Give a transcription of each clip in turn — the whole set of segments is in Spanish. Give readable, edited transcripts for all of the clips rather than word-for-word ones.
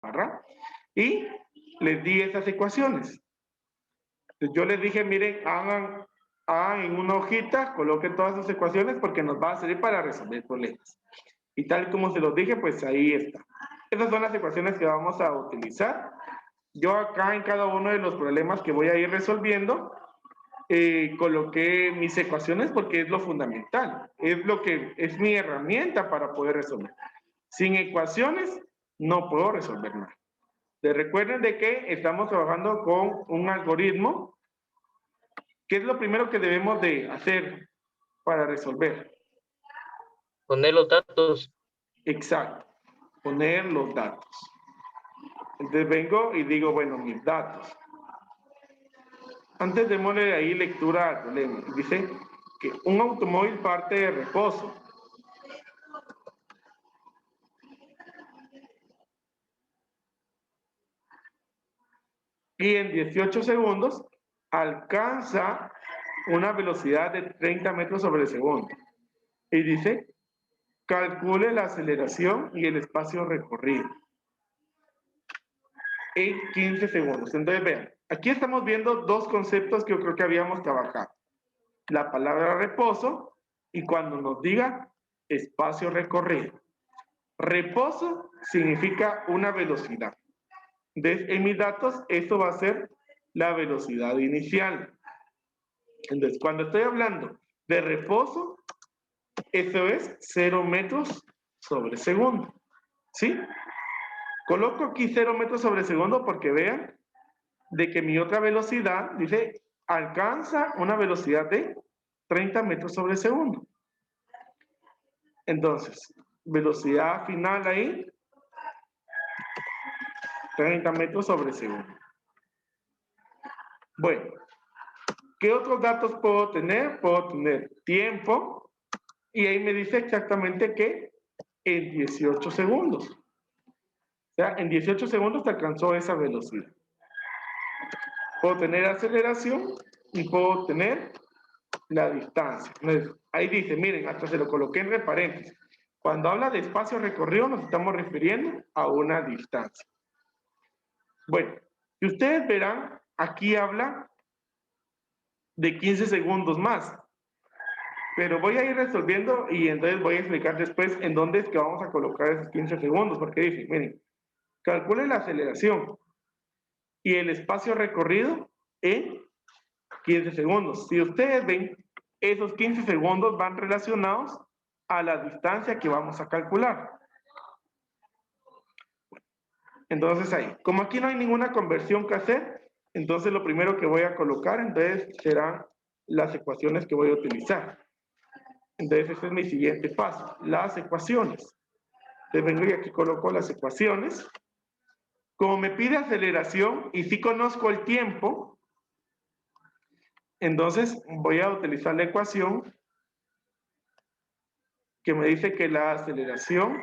¿verdad? Y les di esas ecuaciones. Entonces yo les dije, miren, hagan en una hojita, coloquen todas sus ecuaciones porque nos va a servir para resolver problemas. Y tal como se los dije, pues ahí está. Esas son las ecuaciones que vamos a utilizar. Yo acá en cada uno de los problemas que voy a ir resolviendo, coloqué mis ecuaciones porque es lo fundamental, es lo que es mi herramienta para poder resolver. Sin ecuaciones no puedo resolver nada. Recuerden de que estamos trabajando con un algoritmo. ¿Qué es lo primero que debemos de hacer para resolver? Poner los datos. Exacto, poner los datos. Entonces vengo y digo, bueno, mis datos. Antes démosle ahí lectura al problema. Dice que un automóvil parte de reposo. Y en 18 segundos alcanza una velocidad de 30 metros sobre segundo. Y dice, calcule la aceleración y el espacio recorrido en 15 segundos. Entonces vean, aquí estamos viendo dos conceptos que yo creo que habíamos trabajado. La palabra reposo y cuando nos diga espacio recorrido. Reposo significa una velocidad. Entonces, en mis datos, esto va a ser la velocidad inicial. Entonces, cuando estoy hablando de reposo, eso es 0 metros sobre segundo. ¿Sí? Coloco aquí 0 metros sobre segundo porque vean de que mi otra velocidad, dice, alcanza una velocidad de 30 metros sobre segundo. Entonces, velocidad final ahí, 30 metros sobre segundo. Bueno, ¿qué otros datos puedo tener? Puedo tener tiempo, y ahí me dice exactamente que en 18 segundos. O sea, en 18 segundos te alcanzó esa velocidad. Puedo tener aceleración y puedo tener la distancia. Ahí dice, miren, hasta se lo coloqué entre paréntesis. Cuando habla de espacio recorrido nos estamos refiriendo a una distancia. Bueno, y ustedes verán, aquí habla de 15 segundos más. Pero voy a ir resolviendo y entonces voy a explicar después en dónde es que vamos a colocar esos 15 segundos, porque dice, miren, calcule la aceleración y el espacio recorrido en 15 segundos. Si ustedes ven, esos 15 segundos van relacionados a la distancia que vamos a calcular. Entonces ahí, como aquí no hay ninguna conversión que hacer, entonces lo primero que voy a colocar entonces serán las ecuaciones que voy a utilizar. Entonces ese es mi siguiente paso, las ecuaciones. Entonces vengo y aquí coloco las ecuaciones. Como me pide aceleración y si conozco el tiempo, entonces voy a utilizar la ecuación que me dice que la aceleración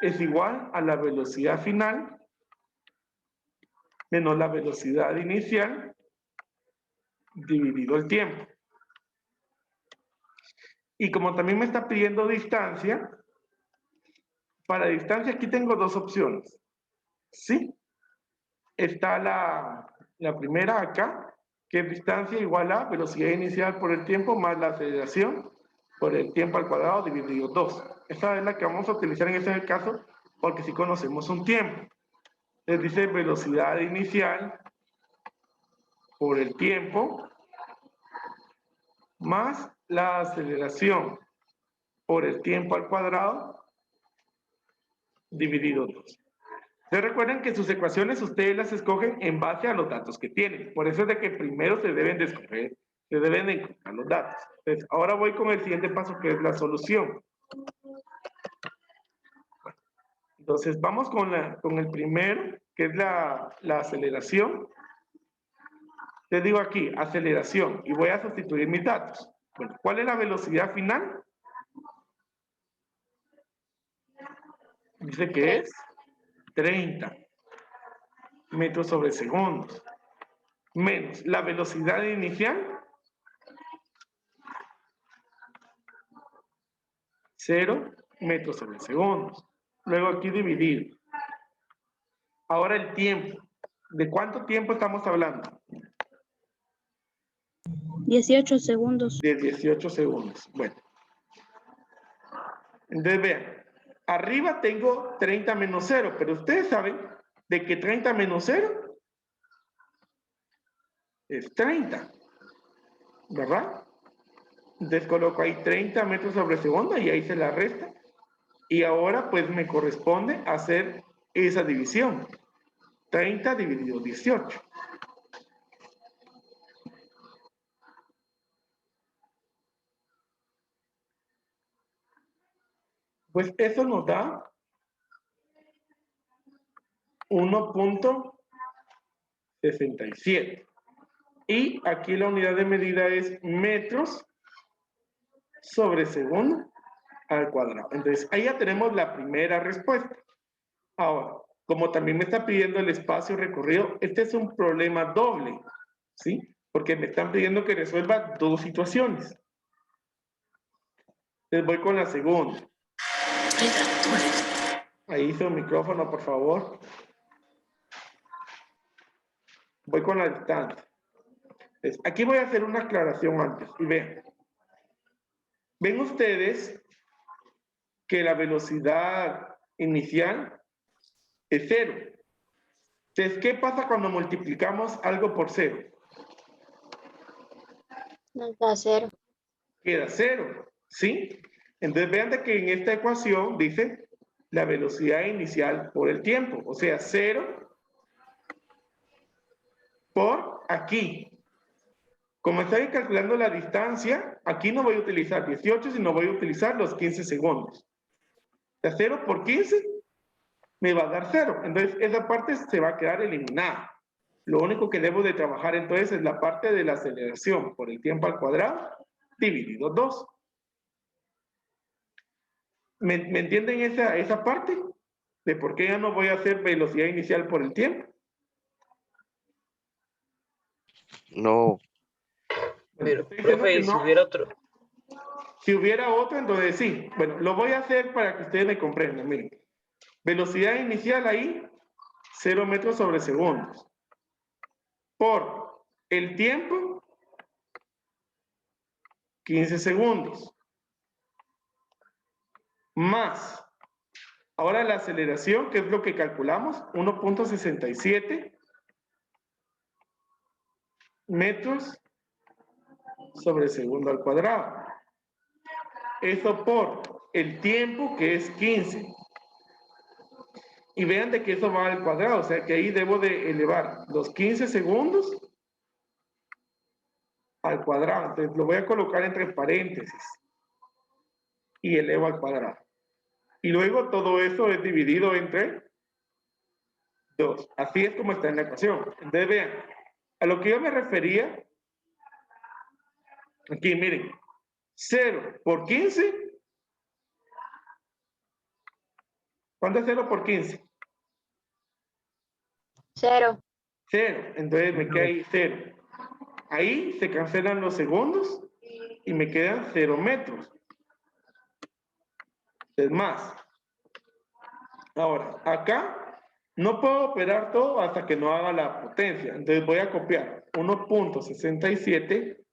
es igual a la velocidad final menos la velocidad inicial dividido el tiempo. Y como también me está pidiendo distancia, para distancia aquí tengo dos opciones. ¿Sí? Está la primera acá, que es distancia igual a velocidad inicial por el tiempo más la aceleración por el tiempo al cuadrado dividido 2. Esa es la que vamos a utilizar en este caso porque si conocemos un tiempo. Les dice velocidad inicial por el tiempo más la aceleración por el tiempo al cuadrado dividido 2. Entonces recuerden que sus ecuaciones ustedes las escogen en base a los datos que tienen. Por eso es de que primero se deben de escoger, se deben de encontrar los datos. Entonces ahora voy con el siguiente paso que es la solución. Entonces vamos con el primero, que es la aceleración. Les digo aquí, aceleración, y voy a sustituir mis datos. Bueno, ¿cuál es la velocidad final? Dice que es 30 metros sobre segundos, menos la velocidad inicial, 0 metros sobre segundos. Luego aquí dividir. Ahora el tiempo. ¿De cuánto tiempo estamos hablando? 18 segundos. De 18 segundos. Bueno. Entonces vean, arriba tengo 30 menos 0, pero ustedes saben de que 30 menos 0 es 30, ¿verdad? Entonces coloco ahí 30 metros sobre segundo y ahí se la resta. Y ahora pues me corresponde hacer esa división. 30 dividido 18. Pues eso nos da 1.67. Y aquí la unidad de medida es metros sobre segundo al cuadrado. Entonces, ahí ya tenemos la primera respuesta. Ahora, como también me está pidiendo el espacio recorrido, este es un problema doble, ¿sí? Porque me están pidiendo que resuelva dos situaciones. Entonces voy con la segunda. Ahí hizo el micrófono, por favor. Voy con la distancia. Entonces, aquí voy a hacer una aclaración antes. Y vean. Ven ustedes que la velocidad inicial es 0. Entonces, ¿qué pasa cuando multiplicamos algo por 0? Nos da 0. Queda 0, ¿sí? Entonces vean de que en esta ecuación dice la velocidad inicial por el tiempo, o sea, 0 por aquí. Como estoy calculando la distancia, aquí no voy a utilizar 18, sino voy a utilizar los 15 segundos. O sea, 0 por 15 me va a dar 0. Entonces, esa parte se va a quedar eliminada. Lo único que debo de trabajar entonces es la parte de la aceleración por el tiempo al cuadrado dividido 2. ¿Me entienden esa parte? De por qué ya no voy a hacer velocidad inicial por el tiempo. No. Pero, profe, no, si hubiera otro. Si hubiera otro, entonces sí. Bueno, lo voy a hacer para que ustedes me comprendan. Miren, velocidad inicial ahí, 0 metros sobre segundos. Por el tiempo, 15 segundos. Más. Ahora la aceleración, que es lo que calculamos, 1.67 metros sobre segundo al cuadrado. Eso por el tiempo, que es 15. Y vean de que eso va al cuadrado, o sea que ahí debo de elevar los 15 segundos al cuadrado. Entonces lo voy a colocar entre paréntesis y elevo al cuadrado. Y luego todo eso es dividido entre 2. Así es como está en la ecuación. Entonces vean, a lo que yo me refería, aquí miren, 0 por 15. ¿Cuánto es 0 por 15? 0. 0. Entonces me queda ahí 0. Ahí se cancelan los segundos y me quedan 0 metros. Es más. Ahora, acá no puedo operar todo hasta que no haga la potencia. Entonces voy a copiar 1.67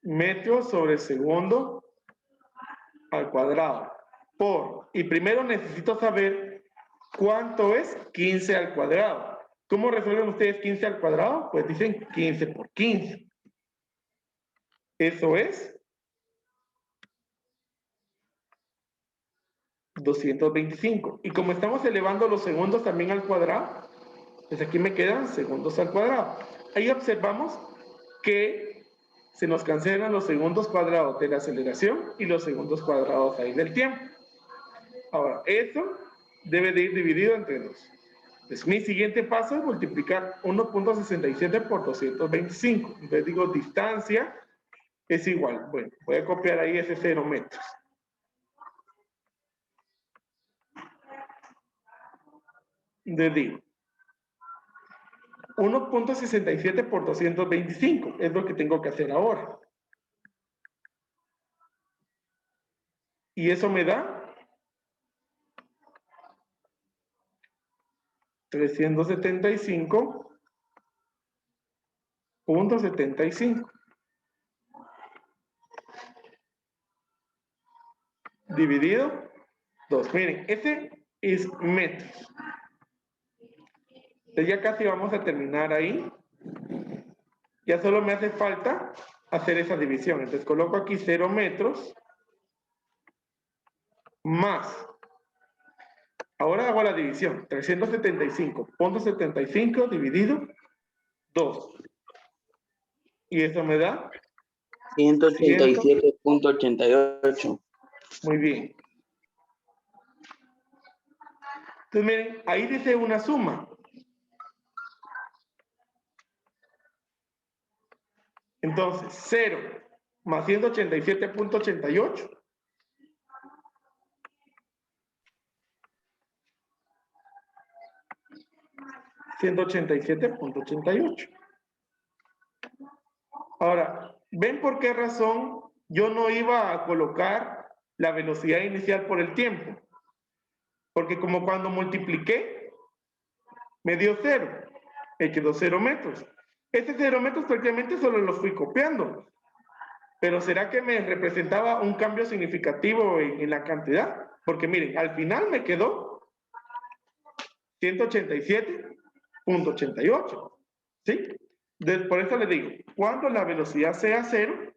metros sobre segundo al cuadrado por, y primero necesito saber cuánto es 15 al cuadrado. ¿Cómo resuelven ustedes 15 al cuadrado? Pues dicen 15 por 15. Eso es 225. Y como estamos elevando los segundos también al cuadrado, pues aquí me quedan segundos al cuadrado. Ahí observamos que se nos cancelan los segundos cuadrados de la aceleración y los segundos cuadrados ahí del tiempo. Ahora, eso debe de ir dividido entre 2. Entonces, mi siguiente paso es multiplicar 1.67 por 225. Entonces digo, distancia es igual. Bueno, voy a copiar ahí ese 0 metros. Entonces digo, 1.67 por 225 es lo que tengo que hacer ahora. Y eso me da 375.75 dividido 2. Miren, ese es metros. Entonces ya casi vamos a terminar ahí. Ya solo me hace falta hacer esa división. Entonces coloco aquí 0 metros más. Ahora hago la división. 375.75 dividido 2. Y eso me da 187.88. Muy bien. Entonces miren, ahí dice una suma. Entonces, 0 más 187.88. 187.88. Ahora, ¿ven por qué razón yo no iba a colocar la velocidad inicial por el tiempo? Porque como cuando multipliqué, me dio 0. Me quedó 0 metros. Este 0 metros prácticamente solo lo fui copiando. Pero ¿será que me representaba un cambio significativo en la cantidad? Porque miren, al final me quedó 187.88. ¿Sí? Por eso les digo, cuando la velocidad sea 0,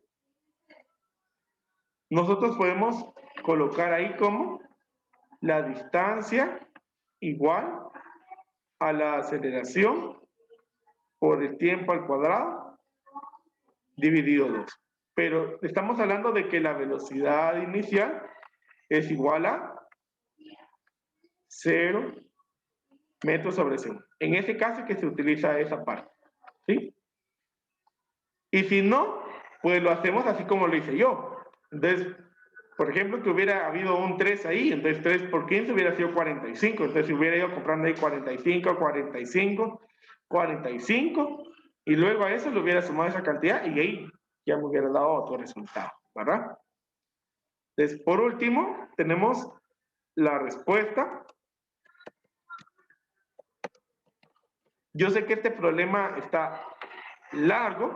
nosotros podemos colocar ahí como la distancia igual a la aceleración por el tiempo al cuadrado dividido 2. Pero estamos hablando de que la velocidad inicial es igual a 0 metros sobre segundo. En ese caso que se utiliza esa parte. ¿Sí? Y si no, pues lo hacemos así como lo hice yo. Entonces, por ejemplo, que hubiera habido un 3 ahí, entonces 3 por 15 hubiera sido 45. Entonces, si hubiera ido comprando ahí 45, 45, 45, y luego a eso le hubiera sumado esa cantidad y ahí ya me hubiera dado otro resultado, ¿verdad? Entonces, por último, tenemos la respuesta. Yo sé que este problema está largo,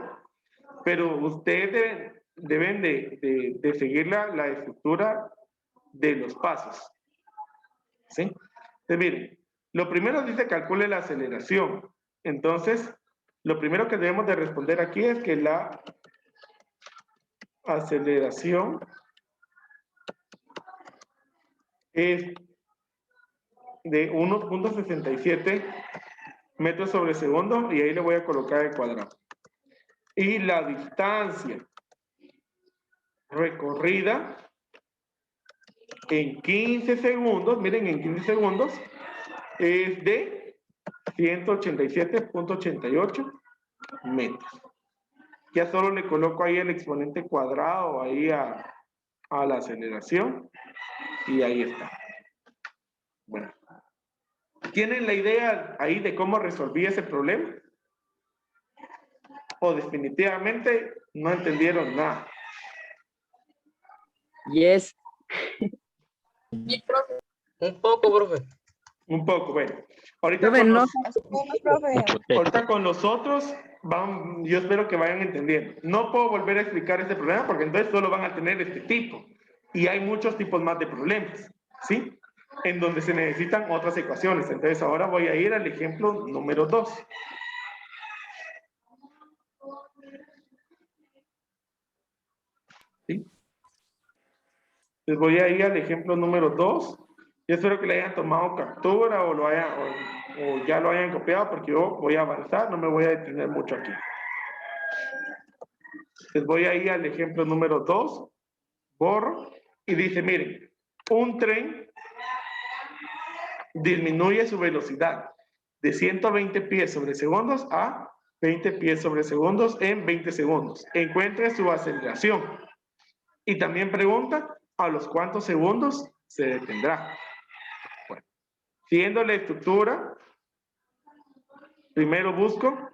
pero ustedes deben de seguir la estructura de los pasos. ¿Sí? Entonces, miren, lo primero dice calcule la aceleración. Entonces, lo primero que debemos de responder aquí es que la aceleración es de 1.67 metros sobre segundo, y ahí le voy a colocar el cuadrado. Y la distancia recorrida en 15 segundos, miren, en 15 segundos, es de 187.88 metros. Ya solo le coloco ahí el exponente cuadrado ahí a la aceleración, y ahí está. Bueno, ¿tienen la idea ahí de cómo resolví ese problema? ¿O definitivamente no entendieron nada? Yes. Un poco, profe. Un poco, bueno. Ahorita Profe, con no. ahorita con los otros, yo espero que vayan entendiendo. No puedo volver a explicar este problema porque entonces solo van a tener este tipo. Y hay muchos tipos más de problemas, ¿sí? En donde se necesitan otras ecuaciones. Entonces ahora voy a ir al ejemplo número 2. ¿Sí? Entonces voy a ir al ejemplo número 2. Yo espero que le hayan tomado captura o ya lo hayan copiado, porque yo voy a avanzar, no me voy a detener mucho aquí. Entonces voy a ir al ejemplo número 2, borro, y dice, miren, un tren disminuye su velocidad de 120 pies sobre segundos a 20 pies sobre segundos en 20 segundos. Encuentre su aceleración. Y también pregunta a los cuántos segundos se detendrá. Bueno, siguiendo la estructura, primero busco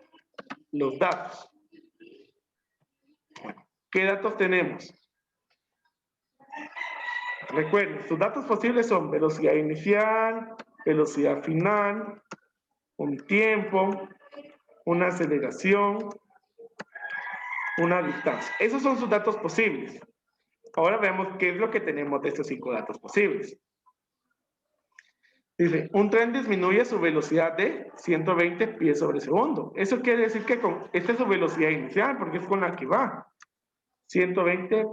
los datos. Bueno, ¿qué datos tenemos? Recuerden, sus datos posibles son velocidad inicial, velocidad final, un tiempo, una aceleración, una distancia. Esos son sus datos posibles. Ahora veamos qué es lo que tenemos de estos 5 datos posibles. Dice, un tren disminuye su velocidad de 120 pies sobre segundo. Eso quiere decir que esta es su velocidad inicial, porque es con la que va. 120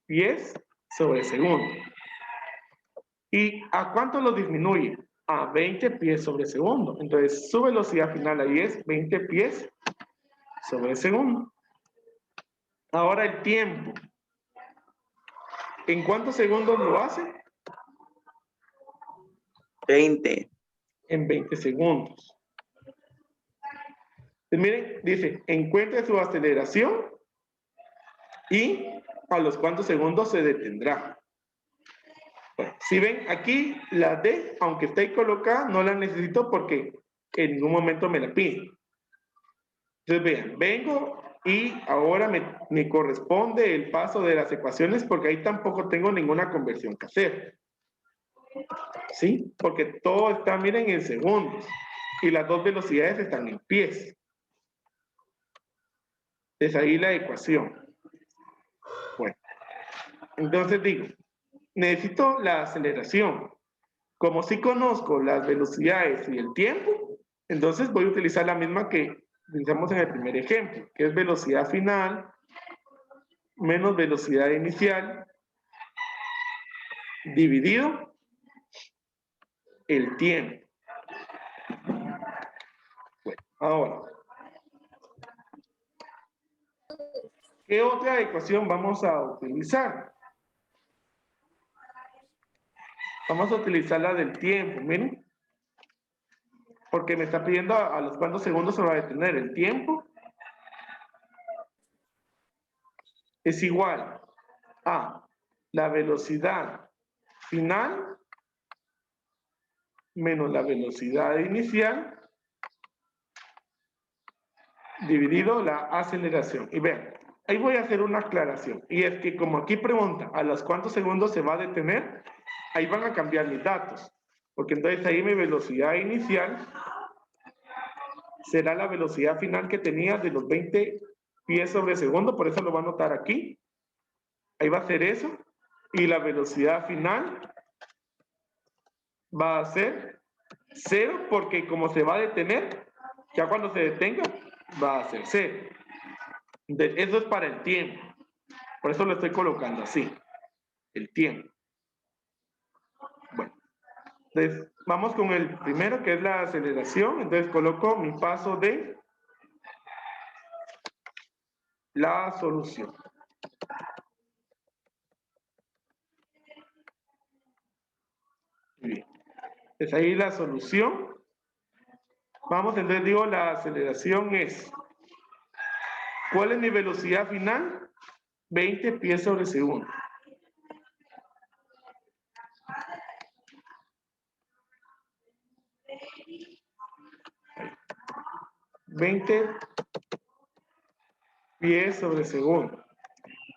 pies sobre segundo. ¿Y a cuánto lo disminuye? A 20 pies sobre segundo. Entonces, su velocidad final ahí es 20 pies sobre segundo. Ahora el tiempo. ¿En cuántos segundos lo hace? 20. En 20 segundos. Pues miren, dice, encuentre su aceleración y a los cuántos segundos se detendrá. Bueno, si ven aquí la D, aunque está ahí colocada, no la necesito porque en ningún momento me la pide. Entonces vean, vengo y ahora me corresponde el paso de las ecuaciones porque ahí tampoco tengo ninguna conversión que hacer. ¿Sí? Porque todo está, miren, en segundos y las dos velocidades están en pies. Es ahí la ecuación. Bueno, entonces digo, necesito la aceleración. Como sí conozco las velocidades y el tiempo, entonces voy a utilizar la misma que utilizamos en el primer ejemplo, que es velocidad final menos velocidad inicial dividido el tiempo. Bueno, ahora, ¿qué otra ecuación vamos a utilizar? Vamos a utilizar la del tiempo, miren. Porque me está pidiendo a los cuántos segundos se va a detener. El tiempo es igual a la velocidad final menos la velocidad inicial dividido la aceleración. Y vean, ahí voy a hacer una aclaración. Y es que como aquí pregunta a los cuántos segundos se va a detener, ahí van a cambiar mis datos. Porque entonces ahí mi velocidad inicial será la velocidad final que tenía de los 20 pies sobre segundo, por eso lo va a anotar aquí. Ahí va a ser eso. Y la velocidad final va a ser 0, porque como se va a detener, ya cuando se detenga, va a ser 0. Entonces, eso es para el tiempo. Por eso lo estoy colocando así. El tiempo. Bueno. Entonces, vamos con el primero, que es la aceleración. Entonces, coloco mi paso de la solución. Bien. Entonces, ahí la solución. Vamos, entonces digo, la aceleración es, ¿cuál es mi velocidad final? 20 pies sobre segundo. Ahí. 20 pies sobre segundo.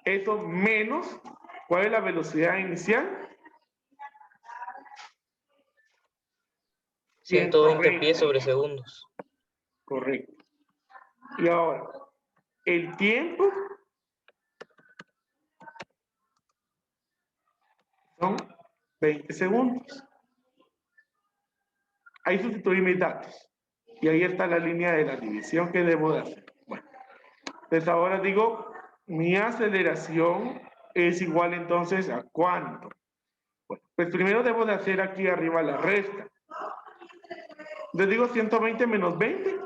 Eso menos, ¿cuál es la velocidad inicial? 120 pies sobre segundos. Correcto. Y ahora, el tiempo son 20 segundos. Ahí sustituí mis datos. Y ahí está la línea de la división que debo de hacer. Bueno, entonces ahora digo, mi aceleración es igual entonces a ¿cuánto? Bueno, pues primero debo de hacer aquí arriba la resta. Les digo 120 menos 20.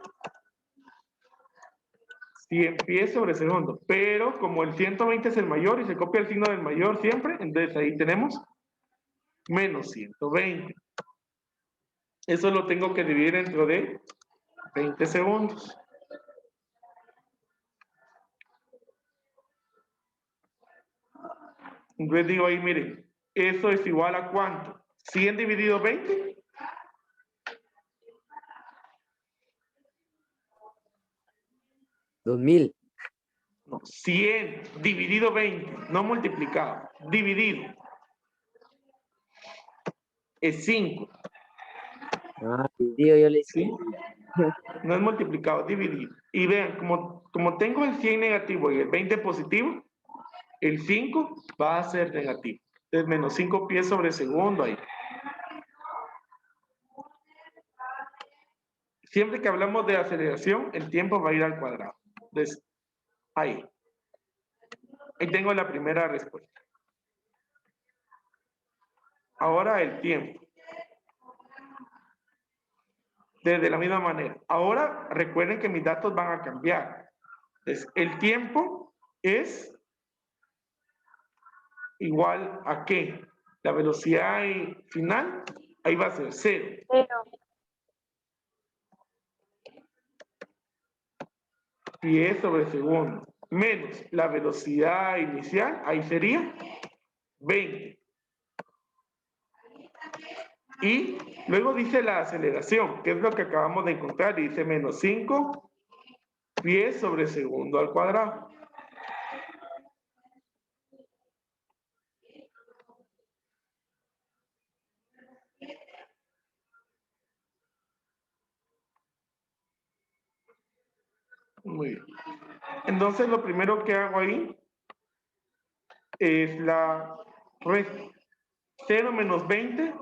100 pies sobre segundo. Pero como el 120 es el mayor y se copia el signo del mayor siempre, entonces ahí tenemos menos 120. Eso lo tengo que dividir dentro de 20 segundos. Entonces digo ahí, miren, eso es igual a ¿cuánto? 100 dividido 20. 2000. No, 100 dividido 20, no multiplicado, dividido. Es 5. Ah, dividido yo le hice. ¿Sí? No es multiplicado, dividido. Y vean, como tengo el 100 negativo y el 20 positivo, el 5 va a ser negativo. Entonces, menos 5 pies sobre segundo ahí. Siempre que hablamos de aceleración, el tiempo va a ir al cuadrado. Entonces, ahí. Ahí tengo la primera respuesta. Ahora el tiempo. De la misma manera. Ahora recuerden que mis datos van a cambiar. Entonces, el tiempo es igual a ¿qué? La velocidad final, ahí va a ser 0. 0. Pies sobre segundo. Menos la velocidad inicial, ahí sería 20. Y luego dice la aceleración, que es lo que acabamos de encontrar, y dice menos 5 pies sobre segundo al cuadrado. Muy bien. Entonces lo primero que hago ahí es la resta. 0 menos 20,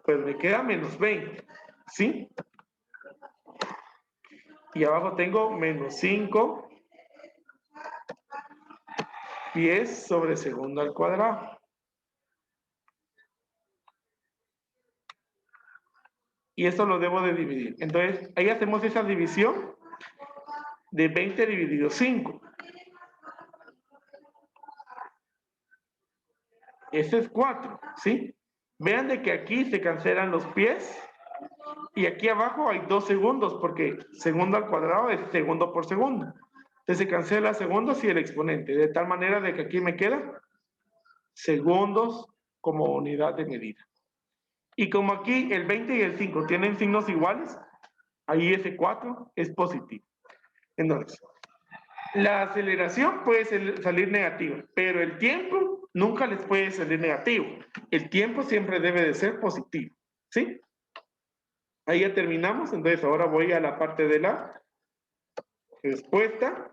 pues me queda menos 20, ¿sí? Y abajo tengo menos 5 pies sobre segundo al cuadrado. Y esto lo debo de dividir. Entonces, ahí hacemos esa división de 20 dividido 5. Ese es 4, ¿sí? Vean de que aquí se cancelan los pies y aquí abajo hay 2 segundos porque segundo al cuadrado es segundo por segundo. Entonces se cancela segundos y el exponente, de tal manera de que aquí me queda segundos como unidad de medida. Y como aquí el 20 y el 5 tienen signos iguales, ahí ese 4 es positivo. Entonces, la aceleración puede salir negativa, pero el tiempo nunca les puede salir negativo. El tiempo siempre debe de ser positivo, ¿sí? Ahí ya terminamos, entonces ahora voy a la parte de la respuesta.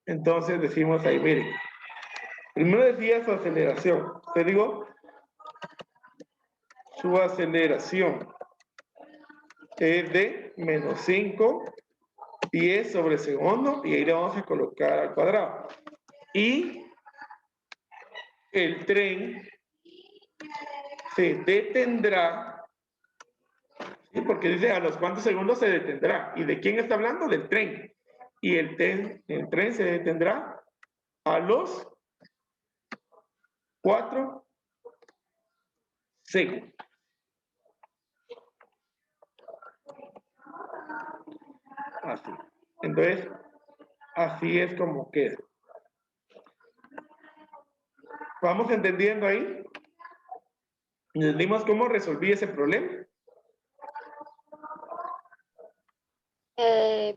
Entonces decimos ahí, miren, primero decía su aceleración. Te digo, su aceleración es de menos 5 pies sobre segundo y ahí le vamos a colocar al cuadrado. Y el tren se detendrá, ¿sí? Porque dice a los cuántos segundos se detendrá. ¿Y de quién está hablando? Del tren. Y el tren se detendrá a los 4 segundos. Así. Entonces, así es como queda. ¿Vamos entendiendo ahí? ¿Entendimos cómo resolví ese problema?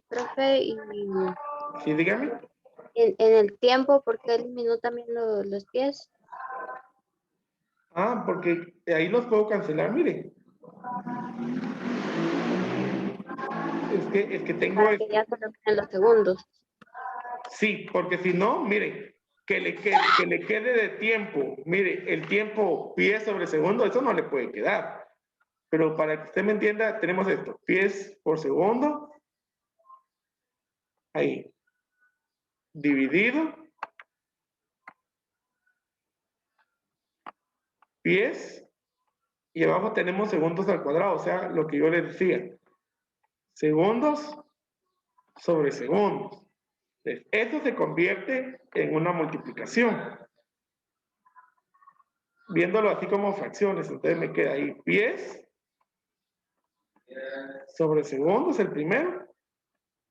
Profe, y Sí, dígame. en el tiempo, ¿por qué eliminó también los pies? Ah, porque ahí los puedo cancelar, mire. Es que tengo Para que esto. ya solo queden los segundos. Sí, porque si no, mire, que le quede de tiempo, mire, el tiempo pies sobre segundo, eso no le puede quedar. Pero para que usted me entienda, tenemos esto, pies por segundo, ahí, dividido, pies, y abajo tenemos segundos al cuadrado, o sea, lo que yo les decía, segundos sobre segundos. Entonces, esto se convierte en una multiplicación. Viéndolo así como fracciones, entonces me queda ahí pies sobre segundos, el primero,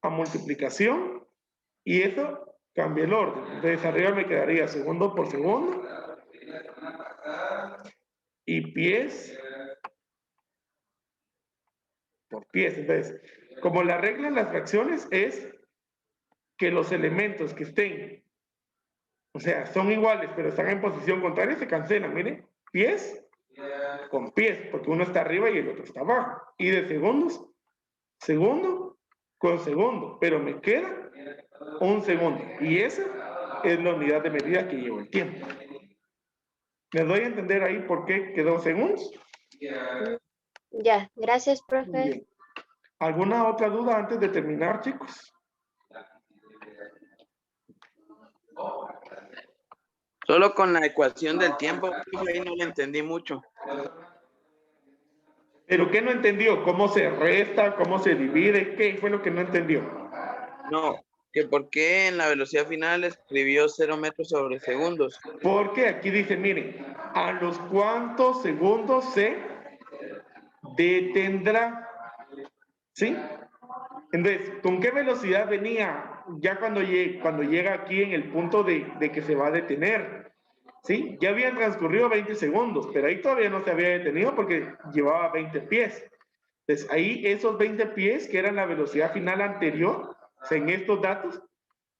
a multiplicación, y eso cambia el orden. Entonces arriba me quedaría segundo por segundo, y pies por pies. Entonces, como la regla en las fracciones es que los elementos que estén, o sea, son iguales, pero están en posición contraria, se cancelan, miren, pies con pies, porque uno está arriba y el otro está abajo. Y de segundos, segundo con segundo, pero me queda un segundo. Y esa es la unidad de medida que lleva el tiempo. ¿Me doy a entender ahí por qué quedó segundos? Ya, gracias, Muy profe. bien. ¿Alguna otra duda antes de terminar, chicos? Solo con la ecuación del tiempo, profe, ahí no le entendí mucho. ¿Pero qué no entendió? ¿Cómo se resta? ¿Cómo se divide? ¿Qué fue lo que no entendió? No, que por qué en la velocidad final escribió 0 metros sobre segundos. Porque aquí dice, miren, ¿a los cuántos segundos se detendrá? ¿Sí? Entonces, ¿con qué velocidad venía ya cuando llega aquí en el punto de que se va a detener? ¿Sí? Ya habían transcurrido 20 segundos, pero ahí todavía no se había detenido porque llevaba 20 pies. Entonces, ahí esos 20 pies, que eran la velocidad final anterior, o sea, en estos datos,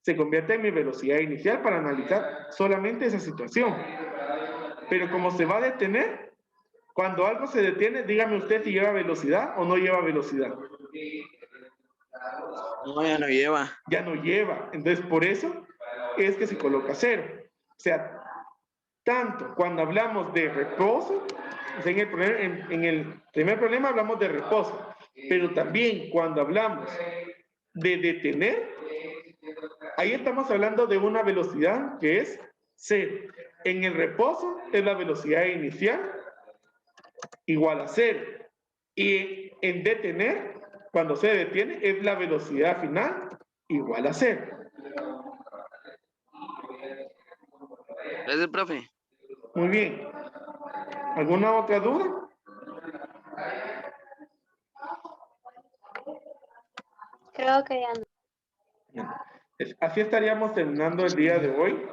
se convierte en mi velocidad inicial para analizar solamente esa situación. Pero como se va a detener, cuando algo se detiene, dígame usted si lleva velocidad o no lleva velocidad. No, ya no lleva. Ya no lleva. Entonces, por eso es que se coloca 0. O sea, tanto cuando hablamos de reposo, o sea, en el primer problema hablamos de reposo, pero también cuando hablamos de detener, ahí estamos hablando de una velocidad que es 0. En el reposo es la velocidad inicial igual a 0. Y en detener, cuando se detiene, es la velocidad final igual a 0. Gracias, profe. Muy bien. ¿Alguna otra duda? Creo que ya no. Así estaríamos terminando el día de hoy.